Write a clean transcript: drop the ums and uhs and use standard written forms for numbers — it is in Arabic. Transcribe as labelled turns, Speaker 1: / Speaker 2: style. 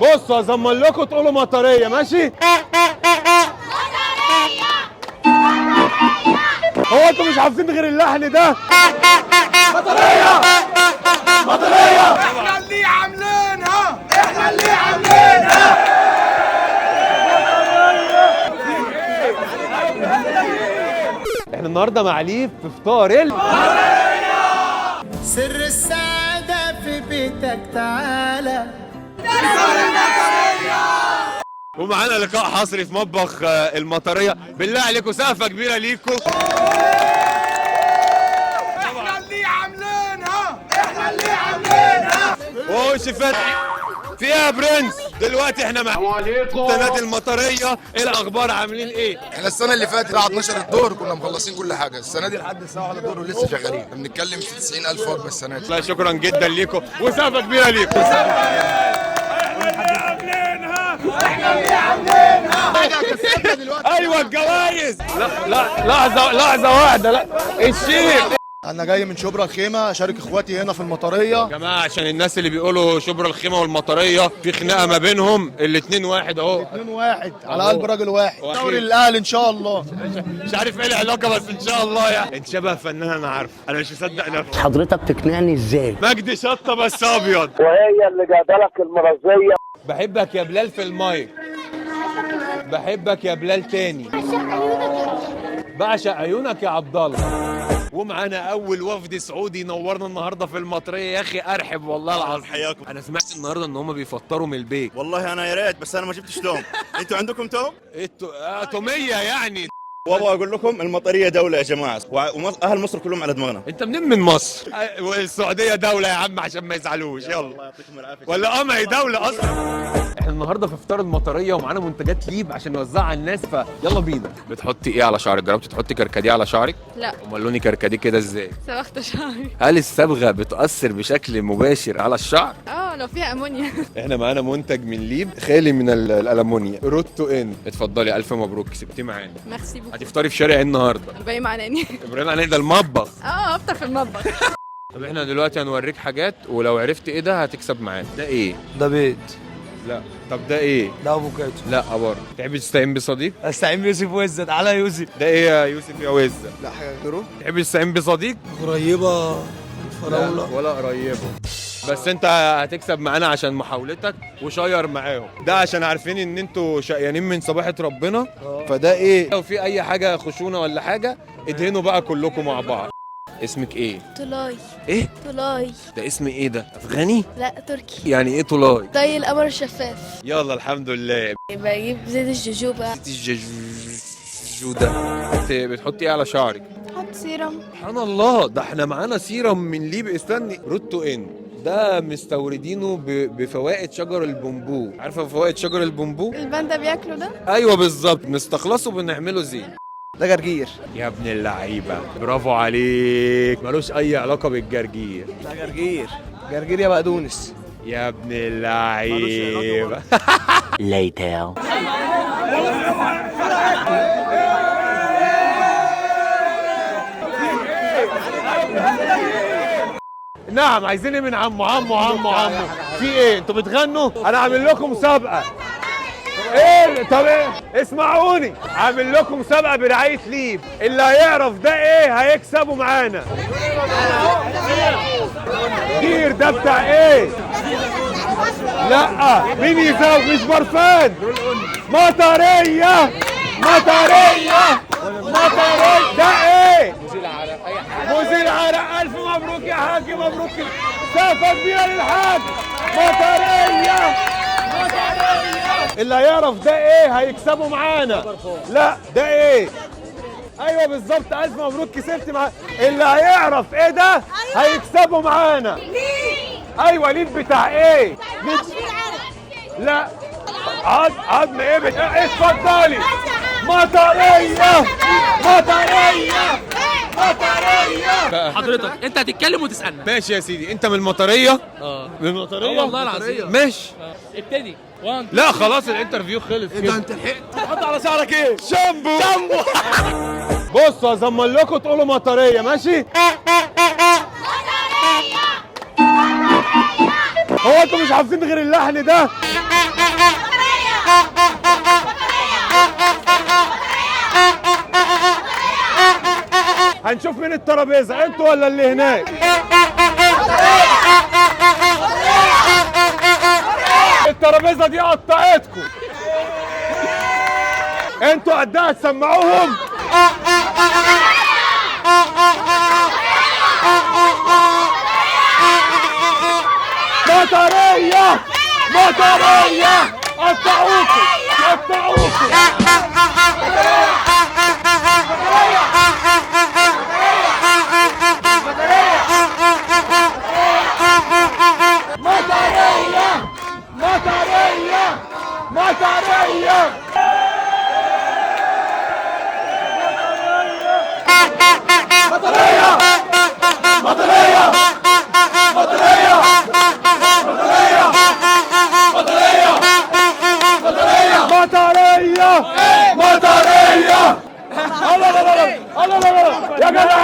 Speaker 1: بصوا هزمن لكم تقولوا مطريه ماشي؟ هو انتوا مش حافظين غير اللحن ده؟ مطريه مطريه
Speaker 2: احنا اللي عاملينها احنا اللي عاملينها.
Speaker 1: احنا النهارده مع ليف في فطار
Speaker 3: سر السعادة في بيتك تعالى.
Speaker 1: ومعانا لقاء حصري في مطبخ المطريه. بالله عليكم سقفه كبيره ليكم.
Speaker 2: احنا اللي عاملينها احنا اللي عاملينها.
Speaker 1: وهو شفات فيها برنس. دلوقتي احنا مع قناه المطريه. ايه الاخبار؟ عاملين ايه؟
Speaker 4: احنا السنه اللي فاتت الساعه 12 الظهر كنا مخلصين كل حاجه، السنه دي لحد الساعه 1 الظهر ولسه شغالين. بنتكلم في 90,000 وجبه السنه دي.
Speaker 1: لا شكرا جدا ليكم وسقفه كبيره ليكم. ايوه الجوائز. لا لحظه واحده. لا الشيخ
Speaker 4: انا جاي من شبرا الخيمه اشارك اخواتي هنا في المطريه.
Speaker 1: يا جماعه عشان الناس اللي بيقولوا شبرا الخيمه والمطريه في خناقه ما بينهم، الاتنين واحد اهو.
Speaker 4: 2-1 على قلب راجل واحد. دوري الاهلي ان شاء الله.
Speaker 1: مش عارف ايه العلاقه بس ان شاء الله يعني. انت شبه فنان انا عارف. انا مش مصدق نفسي.
Speaker 5: حضرتك تقنعني ازاي؟
Speaker 1: مجدي شطه بس ابيض.
Speaker 6: وهي اللي جايبه لك المرضيه.
Speaker 1: بحبك يا بلال في المايك. بحبك يا بلال تاني. بعشق عيونك يا عبد الله. ومعانا اول وفد سعودي نورنا النهارده في المطريه. يا اخي ارحب والله العظيم.
Speaker 7: حياكم.
Speaker 1: انا سمعت النهارده ان هم بيفطروا من البيت.
Speaker 7: والله انا يا ريت بس انا ما جبتش توم. انتوا عندكم توم؟
Speaker 1: انتوا توميه يعني.
Speaker 7: وابغى اقول لكم المطريه دوله يا جماعه، واهل مصر كلهم على دماغنا.
Speaker 1: انت منين من مصر؟ والسعوديه دوله يا عم عشان ما يزعلوش. يلا
Speaker 7: الله يعطيكم العافيه.
Speaker 1: ولا ما هي دوله اصلا. احنا النهارده في فطار المطريه ومعانا منتجات ليب عشان نوزعها على الناس، فيلا بينا. بتحطي ايه على شعرك؟ جربتي تحطي كركديه على شعرك؟
Speaker 8: لا.
Speaker 1: امال لوني كركديه كده ازاي؟
Speaker 8: صبغت شعري.
Speaker 1: هل الصبغه بتاثر بشكل مباشر على الشعر؟
Speaker 8: لو فيها امونيا.
Speaker 1: احنا معانا منتج من ليب خالي من الالمونيا. روتو ان. اتفضلي الف مبروك كسبتيه معانا.
Speaker 8: ميرسي بوكو.
Speaker 1: هتفطري في شارع ايه النهارده؟
Speaker 8: ابراهيم عناني.
Speaker 1: ابراهيم عناني ده المطبخ.
Speaker 8: افطر في المطبخ.
Speaker 1: طب احنا دلوقتي هنوريك حاجات ولو عرفت ايه ده هتكسب معانا. ده ايه؟
Speaker 9: ده بيض.
Speaker 1: لا. طب ده ايه؟
Speaker 9: ده افوكاتو.
Speaker 1: لا برضه. تحب تستعين بصديق؟
Speaker 9: استعين بيوسف وزة. تعالى يا يوسف.
Speaker 1: ده ايه يا يوسف يا وزة؟
Speaker 4: لا حاجه غيره.
Speaker 1: تحب تستعين بصديق؟
Speaker 9: قريبة
Speaker 1: لا
Speaker 9: الفراولة.
Speaker 1: ولا قريبه. بس انت هتكسب معانا عشان محاولتك وشير معاهم. ده عشان عارفين ان انتوا شقيانين من صباحة ربنا. فده ايه؟ لو في اي حاجة خشونة ولا حاجة ادهنوا بقى كلكم مع بعض. اسمك ايه؟
Speaker 8: طلاي.
Speaker 1: ايه؟
Speaker 8: طلاي.
Speaker 1: ده اسم ايه ده؟ افغاني؟
Speaker 8: لا تركي.
Speaker 1: يعني ايه طلاي؟
Speaker 8: طي القمر الشفاف.
Speaker 1: يلا الحمد لله.
Speaker 8: بجيب زيت الجوجوبا.
Speaker 1: الجودة. بتحطي ايه على شعرك؟
Speaker 8: حط سيرم.
Speaker 1: سبحان الله. ده احنا معانا سيرم من ليب. استني. روتو ان ده مستوردينه بفوائد شجر البامبو. عارفه فوائد شجر البامبو؟
Speaker 8: الباندا بياكلوا ده.
Speaker 1: ايوه بالظبط. نستخلصه بنعمله زيت.
Speaker 9: ده جرجير.
Speaker 1: يا ابن اللعيبه برافو عليك. ملوش اي علاقه بالجرجير.
Speaker 9: ده جرجير. جرجير يا بقدونس.
Speaker 1: يا ابن اللعيبه.
Speaker 5: later.
Speaker 1: نعم عايزين ايه من عمو؟ في ايه؟ انتوا بتغنوا؟ انا عامل لكم مسابقه. ايه؟ طب ايه؟ اسمعوني. عامل لكم مسابقه برعايه ليب. اللي هيعرف ده ايه هيكسبوا معانا. كتير ده بتاع ايه؟ لا مين يزود؟ مش برفان. مطريه. ده ايه؟ مزيل عرق. الف مبروك يا حاج. مبروك. سقفه كبيره للحاج. مطريه. اللي هيعرف ده ايه هيكسبوا معانا. لا ده ايه؟ ايوه بالظبط. الف مبروك كسبت معانا. اللي هيعرف ايه ده هيكسبوا معانا. ايوه ليب بتاع ايه؟ لا عظم ايه؟ اتفضلي. مطريه.
Speaker 10: حضرتك انت هتتكلم وتسالنا.
Speaker 1: ماشي يا سيدي. انت من المطريه؟
Speaker 10: من
Speaker 1: المطريه
Speaker 10: والله العظيم.
Speaker 1: ماشي.
Speaker 10: ابتدي.
Speaker 1: لا خلاص الانترفيو خلص كده.
Speaker 4: انت لحقت.
Speaker 1: حط على شعرك ايه؟ شامبو. بصوا هزمن لكم تقولوا مطريه ماشي؟ هو انتوا مش حافظين غير اللحن ده؟ هنشوف مين الترابيزه، انتوا ولا اللي هناك؟ الترابيزه دي قطعتكم. انتوا قدها تسمعوهم؟ مطريه مطريه قطعوكم قطعوكم. مطريه مطريه مطريه. مطريه مطريه مطريه مطريه مطريه مطريه مطريه. الله الله الله الله الله يا جدع